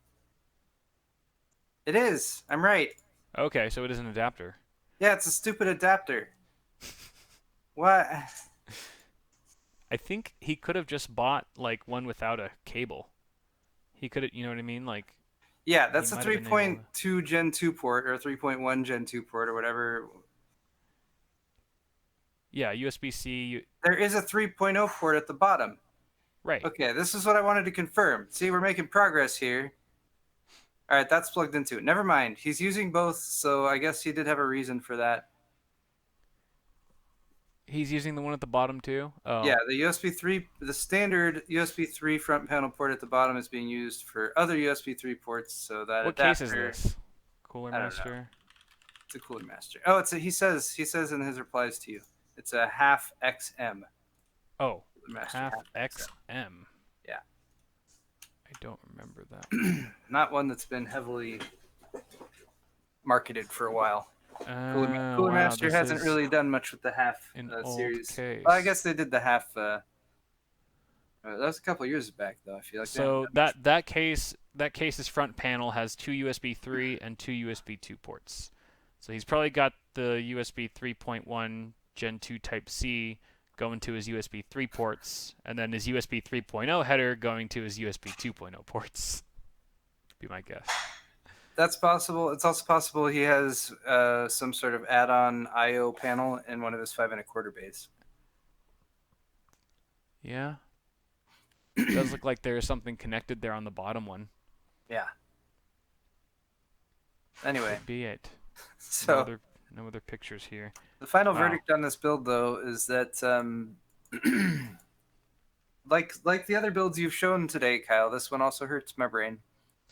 It is. I'm right. Okay, so it is an adapter. Yeah, it's a stupid adapter. What? I think he could have just bought like one without a cable. He could have, you know what I mean? Like Yeah, he that's a might have been able to. 3.2 Gen 2 port or 3.1 Gen 2 port or whatever. Yeah, USB-C. There is a 3.0 port at the bottom. Right. Okay, this is what I wanted to confirm. See, we're making progress here. All right, that's plugged into it. Never mind. He's using both, so I guess he did have a reason for that. He's using the one at the bottom too. Yeah, Oh, the USB 3, the standard USB 3 front panel port at the bottom is being used for other USB 3 ports, so that what case is adapter, this? Cooler I don't know. Master. It's a Cooler Master. Oh, he says in his replies to you. It's a half XM. Oh, Cooler Master half half XM. XM. Yeah. I don't remember that. Not one that's been heavily marketed for a while. Cooler Wow, Master this hasn't is really done much with the half an old series. Well, I guess case. they did the half. That was a couple years back, though. I feel like they haven't So done much. that case's front panel has two USB 3 and two USB 2 ports. So he's probably got the USB 3.1 Gen 2 Type C going to his USB 3 ports, and then his USB 3.0 header going to his USB 2.0 ports. Be my guess. That's possible. It's also possible he has some sort of add-on I/O panel in one of his 5 1/4 bays. Yeah, it does look like there is something connected there on the bottom one. Yeah. Anyway, Could be it. No so other no other pictures here. the final Wow. verdict on this build, though, is that like the other builds you've shown today, Kyle, this one also hurts my brain,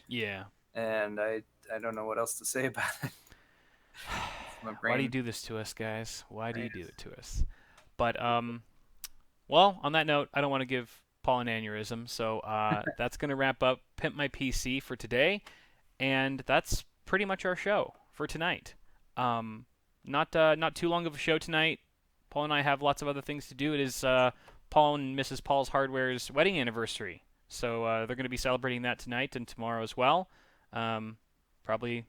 Yeah. and I don't know what else to say about it. My Why do you brain. do this to us, guys? Why do brain you do it to us? But well, on that note, I don't want to give Paul an aneurysm, so that's gonna wrap up Pimp My PC for today, and that's pretty much our show for tonight. Not too long of a show tonight. Paul and I have lots of other things to do. It is Paul and Mrs. Paul's Hardware's wedding anniversary, so they're going to be celebrating that tonight and tomorrow as well. Um, Probably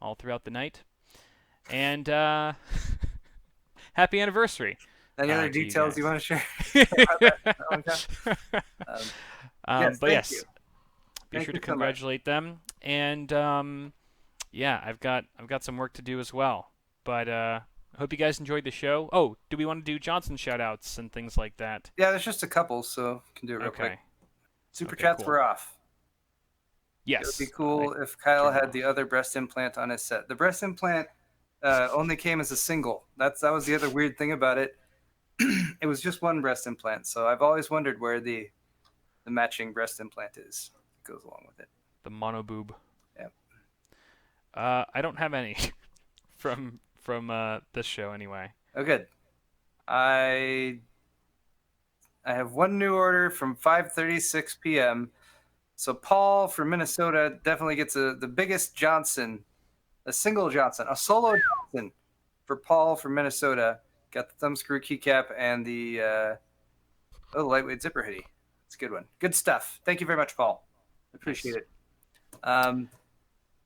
all throughout the night. And happy anniversary Any other to you details you guys. want to share about that? Oh, okay. Yes, But thank you. yes, be Thank sure you to so much. congratulate them. And yeah, I've got some work to do as well. But I hope you guys enjoyed the show. Oh, do we want to do Johnson shout outs and things like that? Yeah, there's just a couple, so can do it real quick. Okay. Super Okay, chats cool. were off. It would be Yes, I cool if Kyle turned them had off. the other breast implant on his set. The breast implant only came as a single. That was the other weird thing about it. It was just one breast implant, so I've always wondered where the matching breast implant is. It goes along with it. The mono boob. Yeah. I don't have any from this show anyway. Oh, good. I I have one new order from 5:36 p.m. So Paul from Minnesota definitely gets the biggest Johnson, a single Johnson, a solo Johnson for Paul from Minnesota. Got the thumb screw keycap and the lightweight zipper hoodie. It's a good one. Good stuff. Thank you very much, Paul. Appreciate Nice. it.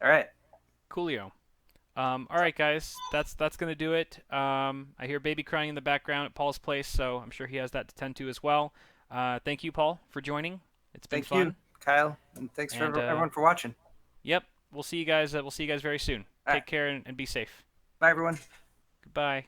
All right. Coolio. All right, guys, that's gonna do it. I hear baby crying in the background at Paul's place, so I'm sure he has that to tend to as well. Thank you, Paul, for joining. It's been Thank you, fun. Kyle, and thanks for And everyone for watching. yep, we'll see you guys. We'll see you guys very soon. All right. Take care and be safe. Bye, everyone. Goodbye.